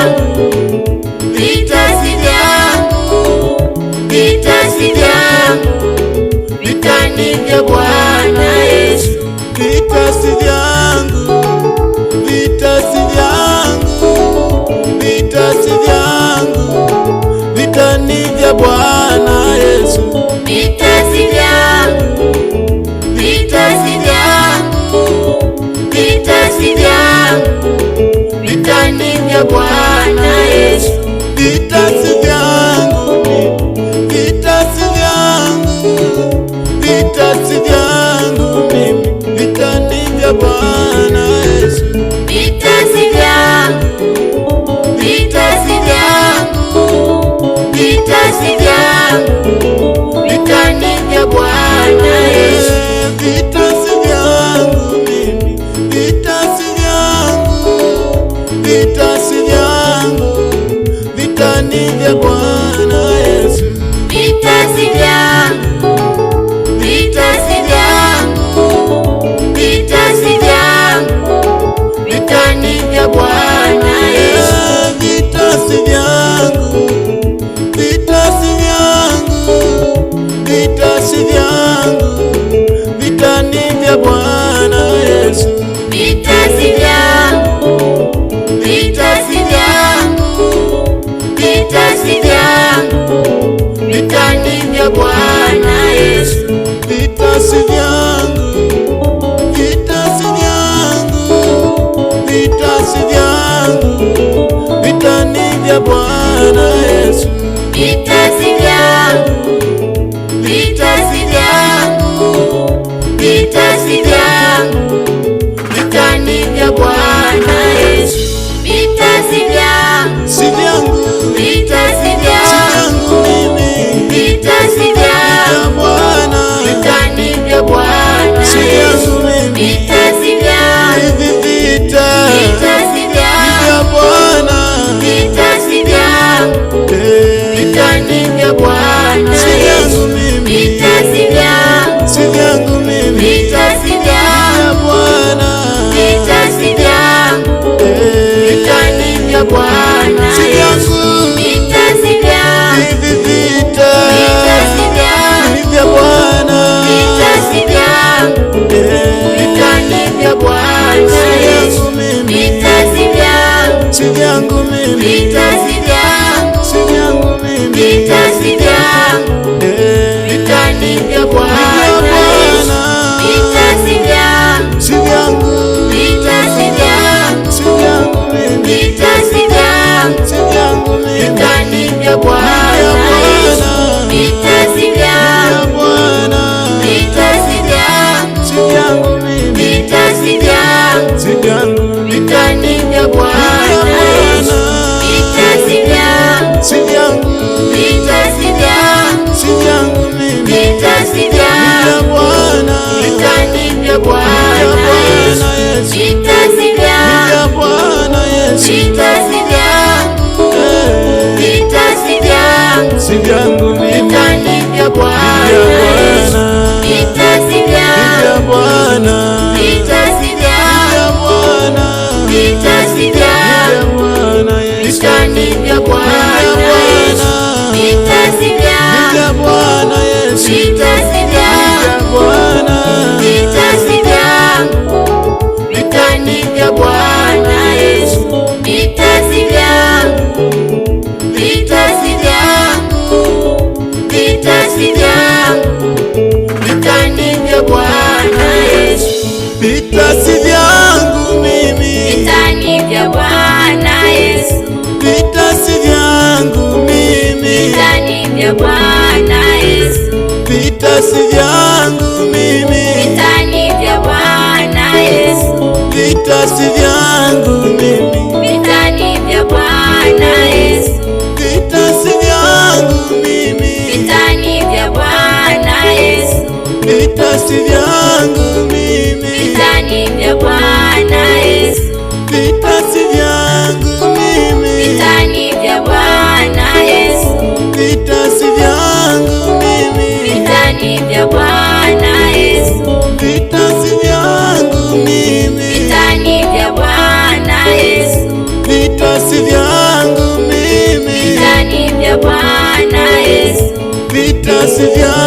vyangu, vita si vyangu, vita si vyangu, vita ni vya Bwana Yesu. Vita si vyangu, vita si vyangu, vita si vyangu, vita ni vya Bwana Yesu. Vita si vyangu, vita si vyangu, vita si vyangu, vita ni vya Bwana Yesu. Vita si vyangu, vita si vyangu, vita si vyangu mimi, vita ni vya Bwana Yesu. Vita si vyangu, vita si vyangu, vita si vyangu, vita ni vya Bwana Yesu. Vita si vyangu mimi, vita si vyangu, vita si vyangu, vita ni vya Bwana Yesu. Vita si vyangu, vita si vyangu, vita si vyangu, vita ni vya Bwana Yesu. Vita si vyangu, vita si vyangu, vita si vyangu, vita ni vya Bwana Yesu. Vita si vyangu, vita si vyangu, vita si vyangu, vita ni vya Bwana Yesu. Vita si vyangu, vita si vyangu, vita si vyangu, vita ni vya Bwana Yesu. Vita si vyangu, vita si vyangu, vita si vyangu, vita ni vya Bwana Yesu. Vita si vyangu, Si vyangu, vita si si vyangu, vyangu mimi, vita si vya vyangu, Bwana. vita ni vya Bwana Si Yesu. vyangu mimi, Vita si vyangu, hivi vita vita si vya vyangu, Bwana. vita si vyangu, vita ni vya Bwana Si Yesu. vyangu mimi, Vita si vyangu, si vyangu mimi, vita si vya vyangu, Bwana. vita si vyangu, vita ni vya Bwana Si Yesu. vyangu, Vita si vyangu, hivi vita vita si vyangu, ni vya Bwana. vita si vyangu, vita ni vya Bwana Si Yesu. vyangu mimi, Vita si vyangu, si vyangu mimi, vita si vyangu, si vyangu mimi, vita si vyangu, vita ni vya Bwana Yesu. Vita si vyangu, si vyangu, vita si vyangu, si vyangu mimi, vita si vyangu, si vyangu mimi, vita ni vya Bwana Yesu. Vita si vyangu, vya Bwana. vita si vyangu, Si vyangu mimi, vita si vyangu, si vyangu mimi, vita ni vya Bwana Yesu. Vita si vyangu, si vyangu, vita si vyangu, si vyangu mimi, vita si vya vyangu, Bwana. vita ni vya Bwana Yesu. Vita si vyangu, Vya Bwana Yesu. vita si vyangu, vita si vyangu, Si vyangu mimi, vita ni vya Bwana Yesu. Vita si vyangu, vya Bwana. vita si Vya vyangu, Bwana. vita si Vya vyangu, Bwana Yesu. vita ni vya Bwana Yesu. Vita si vyangu, Vya Bwana Yesu. vita si Vya vyangu, Bwana. vita si vyangu, vita ni vya Bwana Yesu. Vita si vyangu, vita si vyangu, vita si vyangu, vita ni vya Bwana Yesu. Vita si vyangu mimi, Vita ni vya Bwana Yesu. vita si vyangu mimi, Vita ni vya Bwana Yesu. vita si vyangu mimi, Vita ni vya Bwana Yesu. vita si vyangu mimi, Vita ni vya Bwana Yesu. vita si vyangu mimi, Vita ni vya Bwana Yesu. vita si vyangu mimi, Vita ni vya Bwana Yesu. vita si vyangu mimi, Vita ni vya Bwana Yesu. vita si vyangu mimi, Vita ni vya Bwana Yesu. vita si vyangu mimi, Vita ni vya Bwana Yesu. vita si vyangu si vyangu